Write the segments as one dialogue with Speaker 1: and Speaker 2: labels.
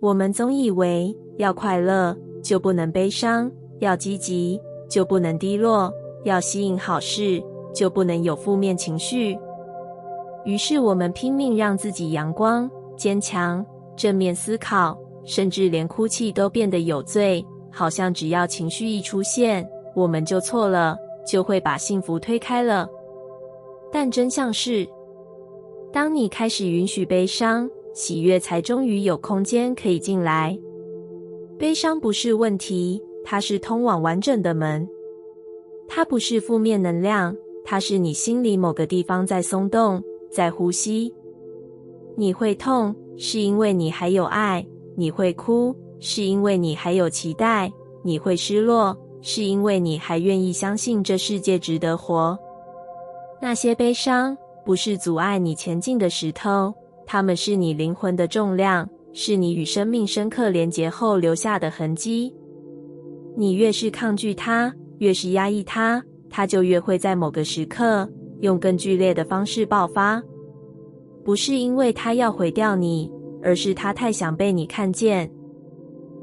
Speaker 1: 我们总以为要快乐就不能悲伤，要积极就不能低落，要吸引好事就不能有负面情绪。于是我们拼命让自己阳光、坚强、正面思考，甚至连哭泣都变得有罪，好像只要情绪一出现，我们就错了，就会把幸福推开了。但真相是，当你开始允许悲伤，喜悦才终于有空间可以进来。悲伤不是问题，它是通往完整的门。它不是负面能量，它是你心里某个地方在松动，在呼吸。你会痛，是因为你还有爱；你会哭，是因为你还有期待；你会失落，是因为你还愿意相信这世界值得活。那些悲伤不是阻碍你前进的石头，它们是你灵魂的重量，是你与生命深刻连结后留下的痕迹。你越是抗拒它，越是压抑它，它就越会在某个时刻用更剧烈的方式爆发。不是因为它要毁掉你，而是它太想被你看见。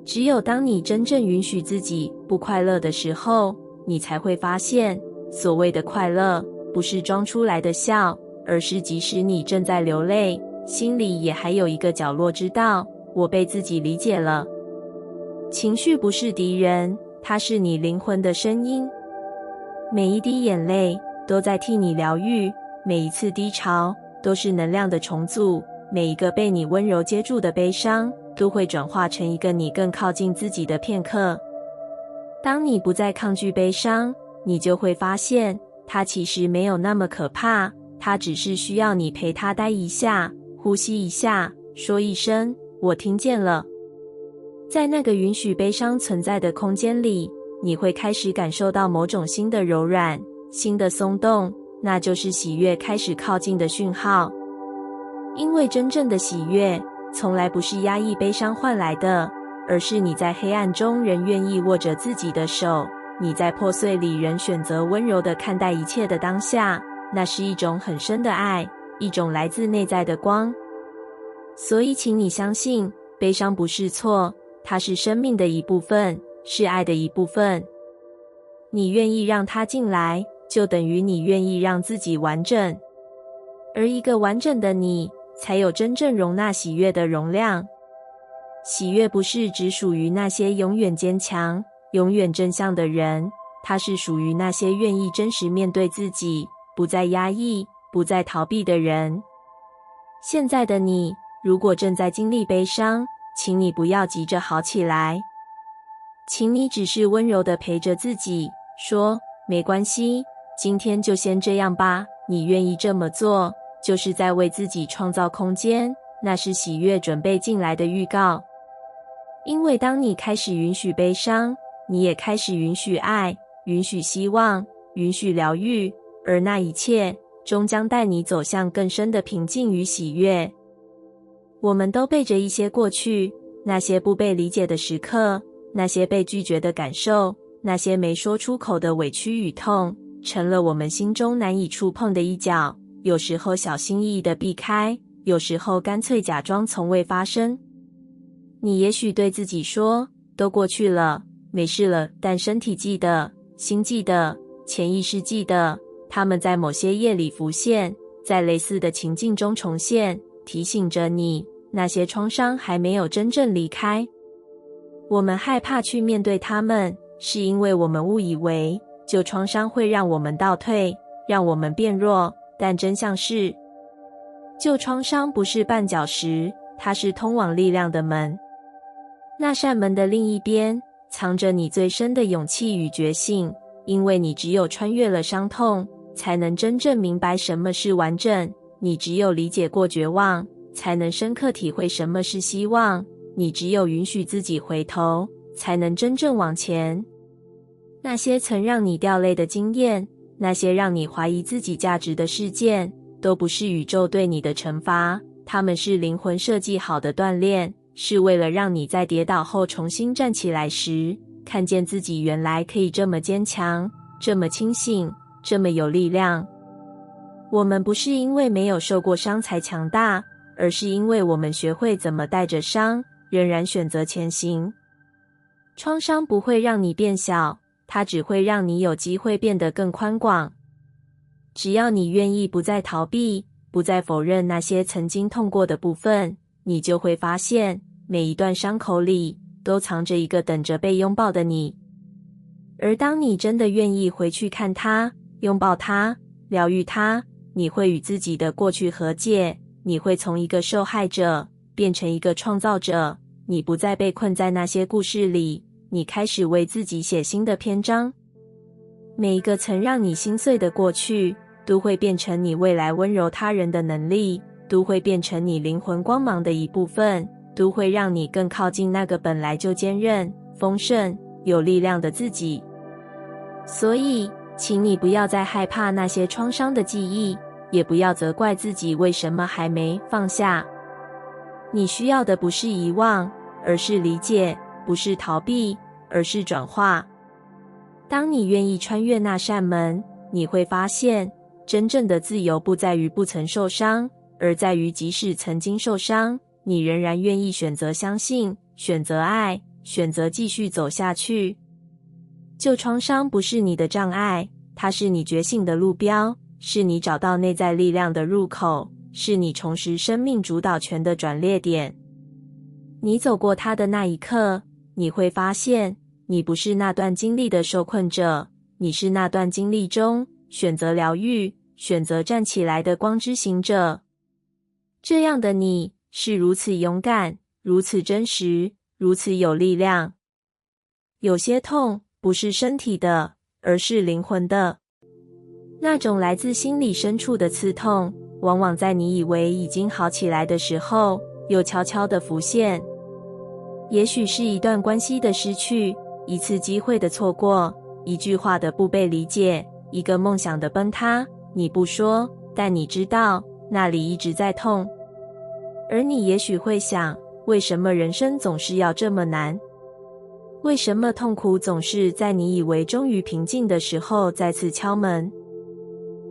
Speaker 1: 只有当你真正允许自己不快乐的时候，你才会发现，所谓的快乐不是装出来的笑，而是即使你正在流泪，心里也还有一个角落知道，我被自己理解了。情绪不是敌人，它是你灵魂的声音。每一滴眼泪都在替你疗愈，每一次低潮都是能量的重组，每一个被你温柔接住的悲伤都会转化成一个你更靠近自己的片刻。当你不再抗拒悲伤，你就会发现它其实没有那么可怕，它只是需要你陪它待一下，呼吸一下，说一声我听见了。在那个允许悲伤存在的空间里，你会开始感受到某种新的柔软，新的松动，那就是喜悦开始靠近的讯号。因为真正的喜悦从来不是压抑悲伤换来的，而是你在黑暗中仍愿意握着自己的手，你在破碎里仍选择温柔地看待一切的当下，那是一种很深的爱，一种来自内在的光。所以请你相信，悲伤不是错，它是生命的一部分，是爱的一部分。你愿意让它进来，就等于你愿意让自己完整。而一个完整的你，才有真正容纳喜悦的容量。喜悦不是只属于那些永远坚强、永远正向的人，它是属于那些愿意真实面对自己，不再压抑、不再逃避的人。现在的你，如果正在经历悲伤，请你不要急着好起来，请你只是温柔地陪着自己，说没关系，今天就先这样吧。你愿意这么做，就是在为自己创造空间，那是喜悦准备进来的预告。因为当你开始允许悲伤，你也开始允许爱，允许希望，允许疗愈，而那一切终将带你走向更深的平静与喜悦。我们都背着一些过去，那些不被理解的时刻，那些被拒绝的感受，那些没说出口的委屈与痛，成了我们心中难以触碰的一角，有时候小心翼翼地避开，有时候干脆假装从未发生。你也许对自己说，都过去了，没事了，但身体记得，心记得，潜意识记得，它们在某些夜里浮现，在类似的情境中重现，提醒着你，那些创伤还没有真正离开。我们害怕去面对它们，是因为我们误以为旧创伤会让我们倒退，让我们变弱，但真相是，旧创伤不是绊脚石，它是通往力量的门。那扇门的另一边，藏着你最深的勇气与觉醒，因为你只有穿越了伤痛，才能真正明白什么是完整。你只有理解过绝望，才能深刻体会什么是希望。你只有允许自己回头，才能真正往前。那些曾让你掉泪的经验，那些让你怀疑自己价值的事件，都不是宇宙对你的惩罚，它们是灵魂设计好的锻炼，是为了让你在跌倒后重新站起来时，看见自己原来可以这么坚强，这么清醒，这么有力量。我们不是因为没有受过伤才强大，而是因为我们学会怎么带着伤，仍然选择前行。创伤不会让你变小，它只会让你有机会变得更宽广。只要你愿意不再逃避，不再否认那些曾经痛过的部分，你就会发现，每一段伤口里都藏着一个等着被拥抱的你。而当你真的愿意回去看它，拥抱它，疗愈它，你会与自己的过去和解，你会从一个受害者变成一个创造者，你不再被困在那些故事里，你开始为自己写新的篇章。每一个曾让你心碎的过去，都会变成你未来温柔他人的能力，都会变成你灵魂光芒的一部分，都会让你更靠近那个本来就坚韧、丰盛、有力量的自己。所以，请你不要再害怕那些创伤的记忆，也不要责怪自己为什么还没放下。你需要的不是遗忘，而是理解；不是逃避，而是转化。当你愿意穿越那扇门，你会发现，真正的自由不在于不曾受伤，而在于即使曾经受伤，你仍然愿意选择相信，选择爱，选择继续走下去。旧创伤不是你的障碍，它是你觉醒的路标，是你找到内在力量的入口，是你重拾生命主导权的转捩点。你走过它的那一刻，你会发现，你不是那段经历的受困者，你是那段经历中选择疗愈、选择站起来的光之行者。这样的你是如此勇敢，如此真实，如此有力量。有些痛不是身体的，而是灵魂的。那种来自心里深处的刺痛，往往在你以为已经好起来的时候，又悄悄地浮现。也许是一段关系的失去，一次机会的错过，一句话的不被理解，一个梦想的崩塌。你不说，但你知道，那里一直在痛。而你也许会想，为什么人生总是要这么难？为什么痛苦总是在你以为终于平静的时候再次敲门？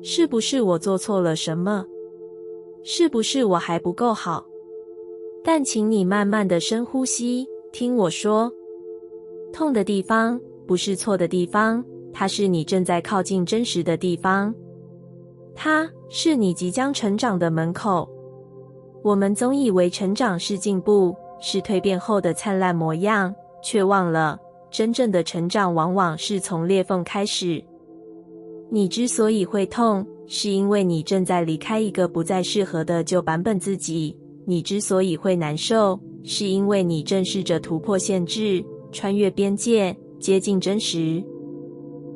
Speaker 1: 是不是我做错了什么？是不是我还不够好？但请你慢慢的深呼吸，听我说，痛的地方不是错的地方，它是你正在靠近真实的地方，它是你即将成长的门口。我们总以为成长是进步，是蜕变后的灿烂模样，却忘了，真正的成长往往是从裂缝开始。你之所以会痛，是因为你正在离开一个不再适合的旧版本自己。你之所以会难受，是因为你正试着突破限制，穿越边界，接近真实。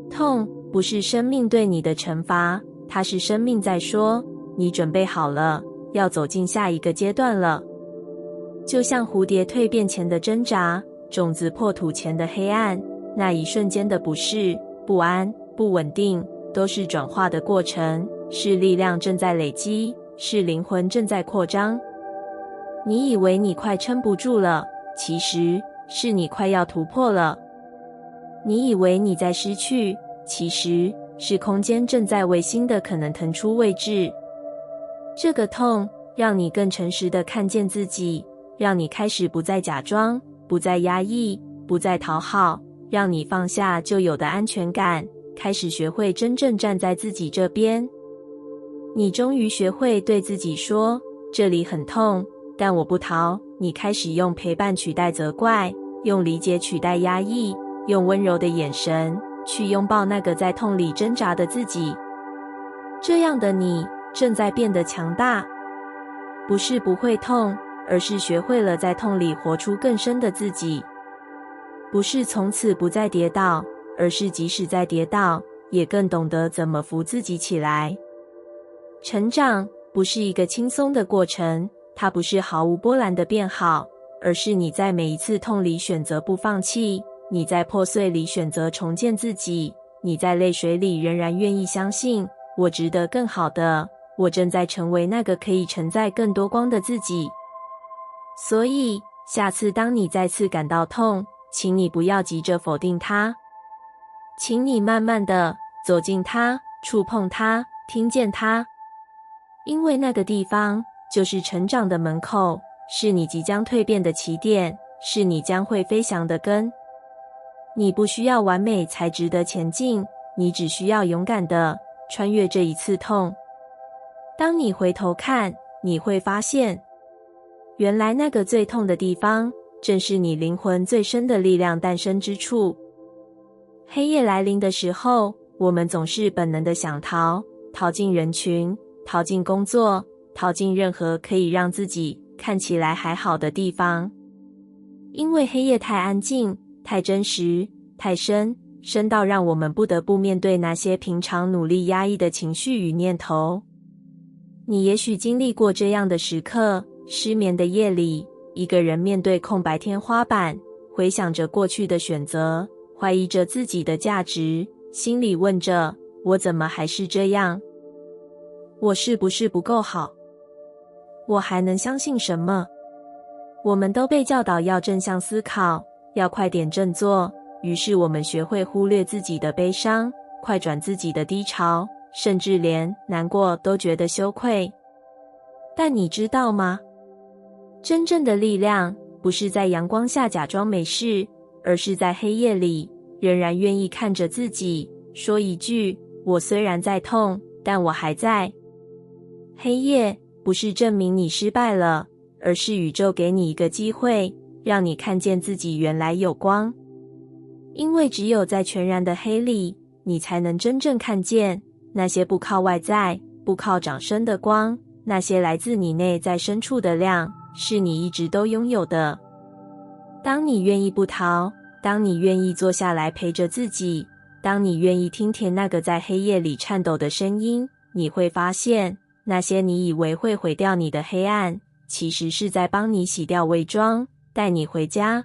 Speaker 1: 痛不是生命对你的惩罚，它是生命在说，你准备好了，要走进下一个阶段了。就像蝴蝶蜕变前的挣扎，种子破土前的黑暗，那一瞬间的不适、不安、不稳定，都是转化的过程，是力量正在累积，是灵魂正在扩张。你以为你快撑不住了，其实是你快要突破了。你以为你在失去，其实是空间正在为新的可能腾出位置。这个痛让你更诚实地看见自己，让你开始不再假装，不再压抑，不再讨好，让你放下旧有的安全感，开始学会真正站在自己这边。你终于学会对自己说，这里很痛，但我不逃。你开始用陪伴取代责怪，用理解取代压抑，用温柔的眼神去拥抱那个在痛里挣扎的自己。这样的你正在变得强大，不是不会痛，而是学会了在痛里活出更深的自己。不是从此不再跌倒，而是即使在跌倒，也更懂得怎么扶自己起来。成长不是一个轻松的过程，它不是毫无波澜的变好，而是你在每一次痛里选择不放弃，你在破碎里选择重建自己，你在泪水里仍然愿意相信，我值得更好的，我正在成为那个可以承载更多光的自己。所以，下次当你再次感到痛，请你不要急着否定它，请你慢慢的走进它，触碰它，听见它，因为那个地方就是成长的门口，是你即将蜕变的起点，是你将会飞翔的根。你不需要完美才值得前进，你只需要勇敢地穿越这一刺痛。当你回头看，你会发现，原来那个最痛的地方，正是你灵魂最深的力量诞生之处。黑夜来临的时候，我们总是本能地想逃进人群，逃进工作，逃进任何可以让自己看起来还好的地方。因为黑夜太安静，太真实，太深到让我们不得不面对那些平常努力压抑的情绪与念头。你也许经历过这样的时刻，失眠的夜里，一个人面对空白天花板，回想着过去的选择，怀疑着自己的价值，心里问着，我怎么还是这样？我是不是不够好？我还能相信什么？我们都被教导要正向思考，要快点振作，于是我们学会忽略自己的悲伤，快转自己的低潮，甚至连难过都觉得羞愧。但你知道吗？真正的力量不是在阳光下假装没事，而是在黑夜里仍然愿意看着自己，说一句，我虽然在痛，但我还在。黑夜不是证明你失败了，而是宇宙给你一个机会，让你看见自己原来有光。因为只有在全然的黑里，你才能真正看见那些不靠外在，不靠掌声的光，那些来自你内在深处的亮，是你一直都拥有的。当你愿意不逃，当你愿意坐下来陪着自己，当你愿意听听那个在黑夜里颤抖的声音，你会发现，那些你以为会毁掉你的黑暗，其实是在帮你洗掉伪装，带你回家。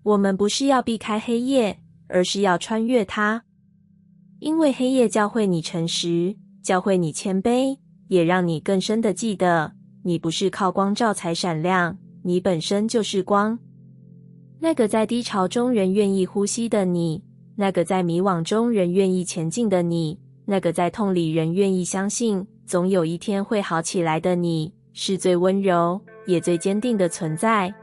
Speaker 1: 我们不是要避开黑夜，而是要穿越它。因为黑夜教会你诚实，教会你谦卑，也让你更深地记得，你不是靠光照才闪亮，你本身就是光。那个在低潮中仍愿意呼吸的你，那个在迷惘中仍愿意前进的你，那个在痛里仍愿意相信总有一天会好起来的你，是最温柔也最坚定的存在。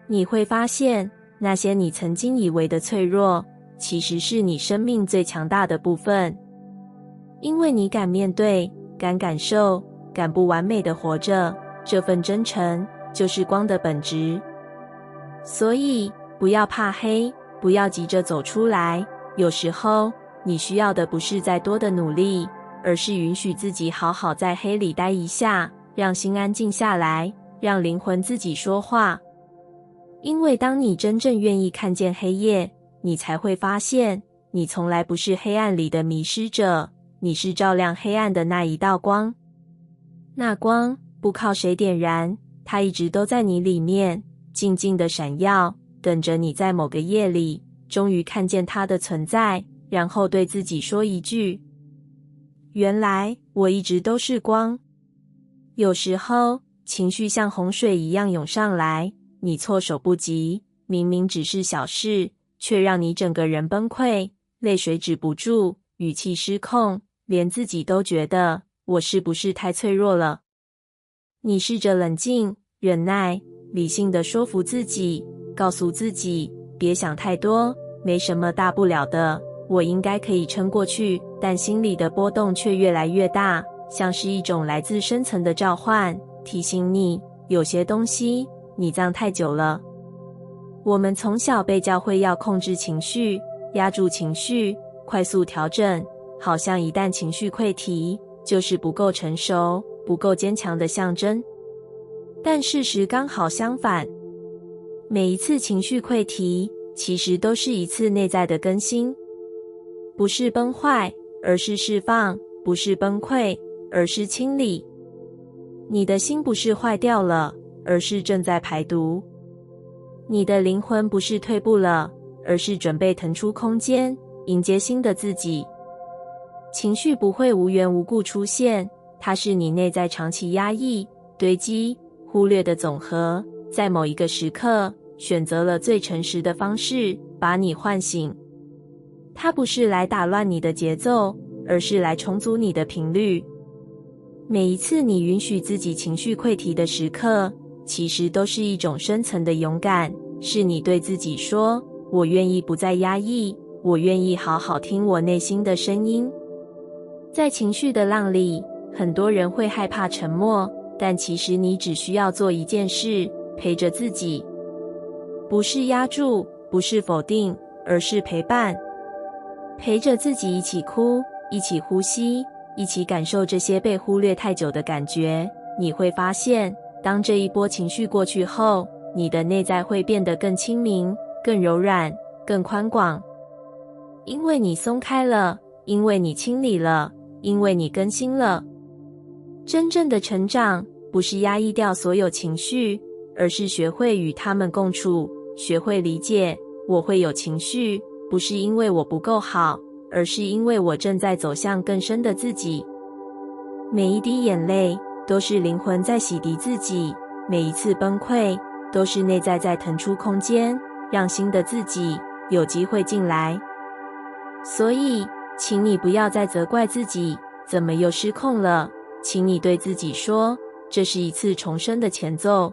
Speaker 1: 你会发现，那些你曾经以为的脆弱，其实是你生命最强大的部分。因为你敢面对，敢感受，敢不完美的活着，这份真诚就是光的本质。所以不要怕黑，不要急着走出来，有时候你需要的不是再多的努力，而是允许自己好好在黑里待一下，让心安静下来，让灵魂自己说话。因为当你真正愿意看见黑夜，你才会发现，你从来不是黑暗里的迷失者，你是照亮黑暗的那一道光。那光不靠谁点燃，它一直都在你里面，静静的闪耀，等着你在某个夜里，终于看见它的存在，然后对自己说一句，原来我一直都是光。有时候情绪像洪水一样涌上来，你措手不及，明明只是小事，却让你整个人崩溃，泪水止不住，语气失控，连自己都觉得我是不是太脆弱了。你试着冷静、忍耐、理性地说服自己，告诉自己别想太多，没什么大不了的，我应该可以撑过去，但心里的波动却越来越大，像是一种来自深层的召唤，提醒你有些东西你藏太久了。我们从小被教会要控制情绪，压住情绪，快速调整，好像一旦情绪溃堤，就是不够成熟、不够坚强的象征。但事实刚好相反，每一次情绪溃堤，其实都是一次内在的更新。不是崩坏，而是释放；不是崩溃，而是清理。你的心不是坏掉了，而是正在排毒。你的灵魂不是退步了，而是准备腾出空间，迎接新的自己。情绪不会无缘无故出现，它是你内在长期压抑、堆积、忽略的总和，在某一个时刻，选择了最诚实的方式，把你唤醒。它不是来打乱你的节奏，而是来重组你的频率。每一次你允许自己情绪溃堤的时刻，其实都是一种深层的勇敢，是你对自己说，我愿意不再压抑，我愿意好好听我内心的声音。在情绪的浪里，很多人会害怕沉默，但其实你只需要做一件事，陪着自己。不是压住，不是否定，而是陪伴。陪着自己一起哭，一起呼吸，一起感受这些被忽略太久的感觉。你会发现，当这一波情绪过去后，你的内在会变得更清明，更柔软，更宽广。因为你松开了，因为你清理了，因为你更新了。真正的成长，不是压抑掉所有情绪，而是学会与他们共处，学会理解，我会有情绪，不是因为我不够好，而是因为我正在走向更深的自己。每一滴眼泪，都是灵魂在洗涤自己，每一次崩溃，都是内在在腾出空间，让新的自己有机会进来。所以，请你不要再责怪自己，怎么又失控了？请你对自己说，这是一次重生的前奏。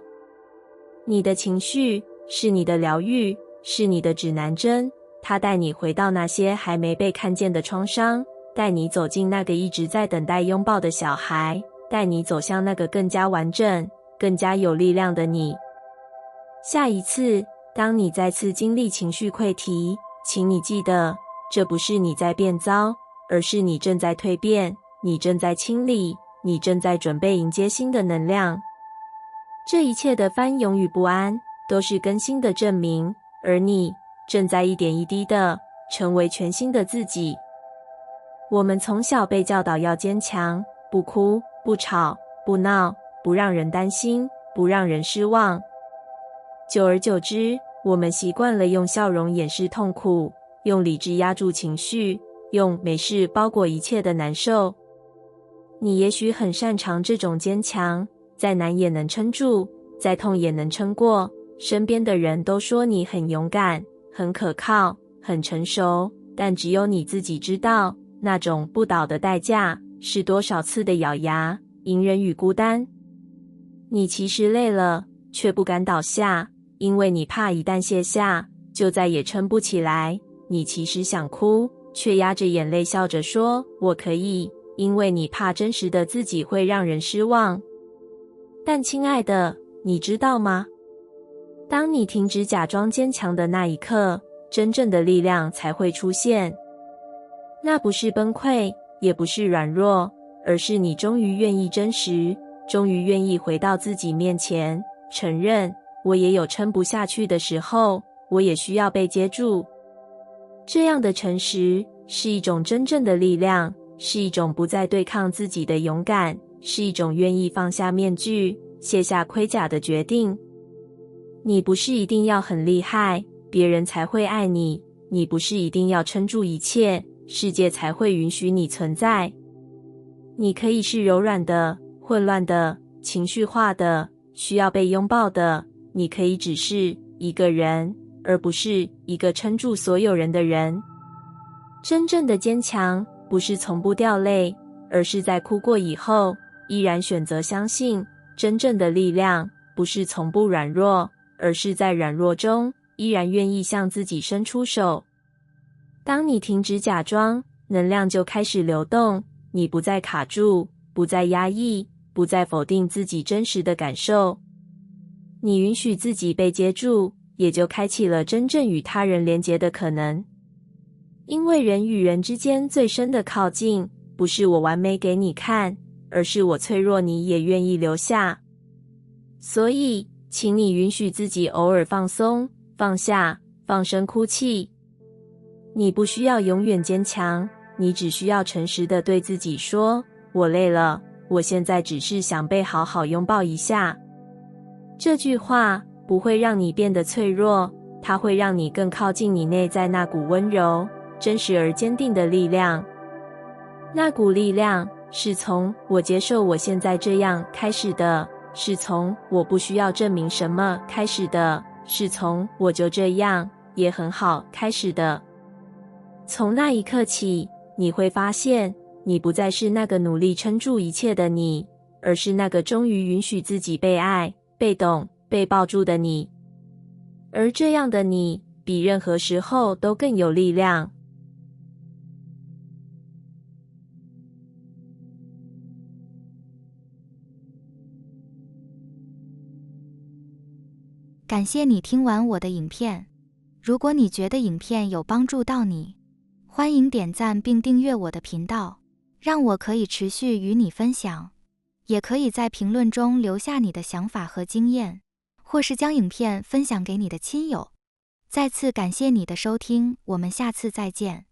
Speaker 1: 你的情绪是你的疗愈，是你的指南针，它带你回到那些还没被看见的创伤，带你走进那个一直在等待拥抱的小孩，带你走向那个更加完整、更加有力量的你。下一次，当你再次经历情绪溃堤，请你记得，这不是你在变糟，而是你正在蜕变，你正在清理，你正在准备迎接新的能量。这一切的翻涌与不安，都是更新的证明，而你正在一点一滴的成为全新的自己。我们从小被教导要坚强，不哭，不吵，不闹，不让人担心，不让人失望。久而久之，我们习惯了用笑容掩饰痛苦，用理智压住情绪，用没事包裹一切的难受。你也许很擅长这种坚强，再难也能撑住，再痛也能撑过。身边的人都说你很勇敢，很可靠，很成熟，但只有你自己知道，那种不倒的代价是多少次的咬牙、隐忍与孤单。你其实累了，却不敢倒下，因为你怕一旦卸下，就再也撑不起来。你其实想哭，却压着眼泪笑着说，我可以，因为你怕真实的自己会让人失望。但亲爱的，你知道吗？当你停止假装坚强的那一刻，真正的力量才会出现。那不是崩溃，也不是软弱，而是你终于愿意真实，终于愿意回到自己面前，承认我也有撑不下去的时候，我也需要被接住。这样的诚实是一种真正的力量，是一种不再对抗自己的勇敢，是一种愿意放下面具，卸下盔甲的决定。你不是一定要很厉害，别人才会爱你；你不是一定要撑住一切，世界才会允许你存在。你可以是柔软的、混乱的、情绪化的、需要被拥抱的。你可以只是一个人，而不是一个撑住所有人的人。真正的坚强，不是从不掉泪，而是在哭过以后，依然选择相信。真正的力量，不是从不软弱，而是在软弱中，依然愿意向自己伸出手。当你停止假装，能量就开始流动，你不再卡住，不再压抑，不再否定自己真实的感受。你允许自己被接住，也就开启了真正与他人连结的可能。因为人与人之间最深的靠近，不是我完美给你看，而是我脆弱你也愿意留下。所以，请你允许自己偶尔放松、放下、放声哭泣。你不需要永远坚强，你只需要诚实地对自己说，我累了，我现在只是想被好好拥抱一下。这句话不会让你变得脆弱，它会让你更靠近你内在那股温柔、真实而坚定的力量。那股力量是从我接受我现在这样开始的，是从我不需要证明什么开始的，是从我就这样也很好开始的。从那一刻起，你会发现，你不再是那个努力撑住一切的你，而是那个终于允许自己被爱、被动、被抱住的你。而这样的你，比任何时候都更有力量。
Speaker 2: 感谢你听完我的影片。如果你觉得影片有帮助到你，欢迎点赞并订阅我的频道，让我可以持续与你分享。也可以在评论中留下你的想法和经验，或是将影片分享给你的亲友。再次感谢你的收听，我们下次再见。